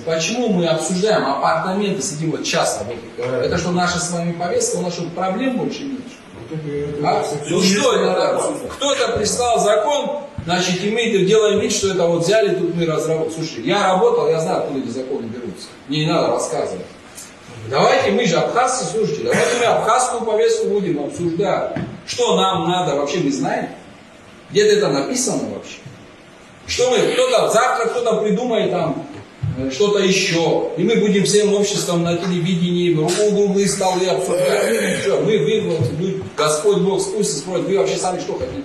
Почему мы обсуждаем апартаменты, сидим вот часто? Это что, наша с вами повестка, у нас что, проблем больше нет? Ну что это? Кто-то прислал закон, значит, и мы делаем вид, что это вот взяли, тут мы разработали. Слушай, я работал, я знаю, откуда эти законы берутся. Мне не надо рассказывать. Давайте, мы же абхазцы, слушайте, давайте мы абхазскую повестку будем обсуждать. Что нам надо, вообще мы знаем? Где-то это написано вообще? Что мы, завтра кто-то придумает там что-то еще, и мы будем всем обществом на телевидении, круглые столы обсуждать. Что, Господь Бог спустится, спросит, вы вообще сами что хотите?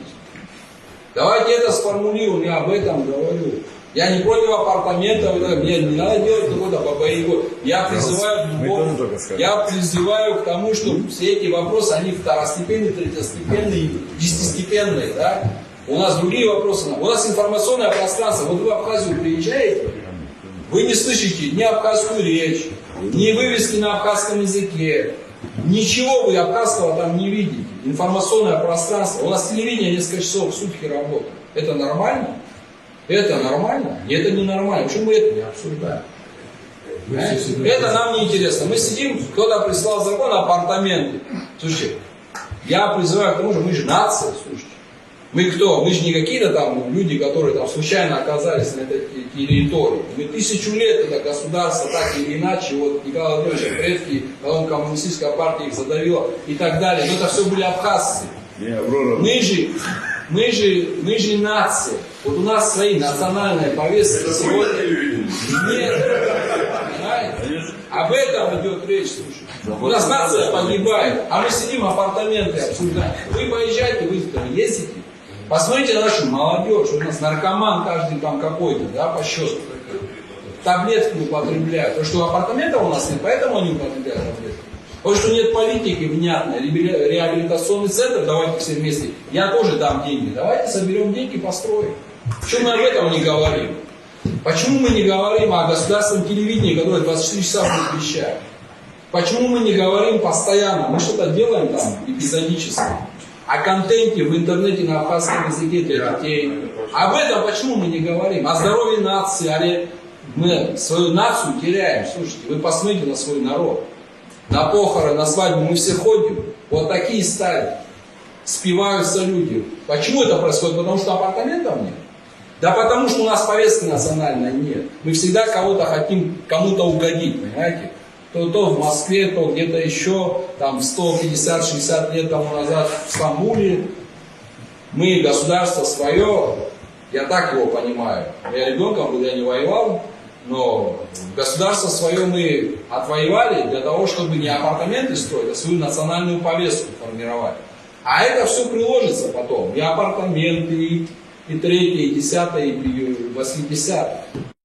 Давайте это сформулируем, я об этом говорю. Я не против апартаментов, мне не надо делать какой-то бабаигу. Я призываю к тому, что все эти вопросы, они второстепенные, третьестепенные, десятистепенные, да? У нас другие вопросы. У нас информационное пространство. Вот вы в Абхазию приезжаете, вы не слышите ни абхазскую речь, ни вывески на абхазском языке. Ничего вы абхазского там не видите. Информационное пространство. У нас телевидение несколько часов в сутки работает. Это нормально? Это нормально? Это не нормально. Почему мы это не обсуждаем? Это нам не интересно. Мы сидим, кто-то прислал закон апартаменты. Слушайте, я призываю к тому, что мы же нация, слушайте. Мы кто? Мы же не какие-то там люди, которые там случайно оказались на этой территории. Мы 1000 лет это государство так или иначе, вот Николай Владимирович предки, потом коммунистическая партия их задавила и так далее. Но это все были абхазцы. Мы же нация. Вот у нас свои национальные повестки сегодня. Нет. Понимаете? Об этом идет речь, слушай. У нас нация погибает, а мы сидим апартаменты обсуждаем. Вы поезжайте, вы ездите. Посмотрите на нашу молодежь, у нас наркоман каждый там какой-то, да, по счету. Таблетки употребляют. Потому что апартаментов у нас нет, поэтому они употребляют таблетки. Потому что нет политики внятной, реабилитационный центр, давайте все вместе. Я тоже дам деньги, давайте соберем деньги, построим. Почему мы об этом не говорим? Почему мы не говорим о государственном телевидении, которое 24 часа будет вещать? Почему мы не говорим постоянно? Мы что-то делаем там эпизодически. О контенте в интернете на абхазском языке для детей. Об этом почему мы не говорим? О здоровье нации. Мы свою нацию теряем. Слушайте, вы посмотрите на свой народ. На похороны, на свадьбу мы все ходим. Вот такие стали. Спиваются люди. Почему это происходит? Потому что апартаментов нет? Да потому что у нас повестки национальной нет. Мы всегда кого-то хотим, кому-то угодить, понимаете? То в Москве, то где-то еще, там 150-60 лет тому назад в Стамбуле. Мы государство свое, я так его понимаю. Я ребенком был, я не воевал, но государство свое мы отвоевали для того, чтобы не апартаменты строить, а свою национальную повестку формировать. А это все приложится потом. И апартаменты, и 3-е, и 10-е, и 80-е.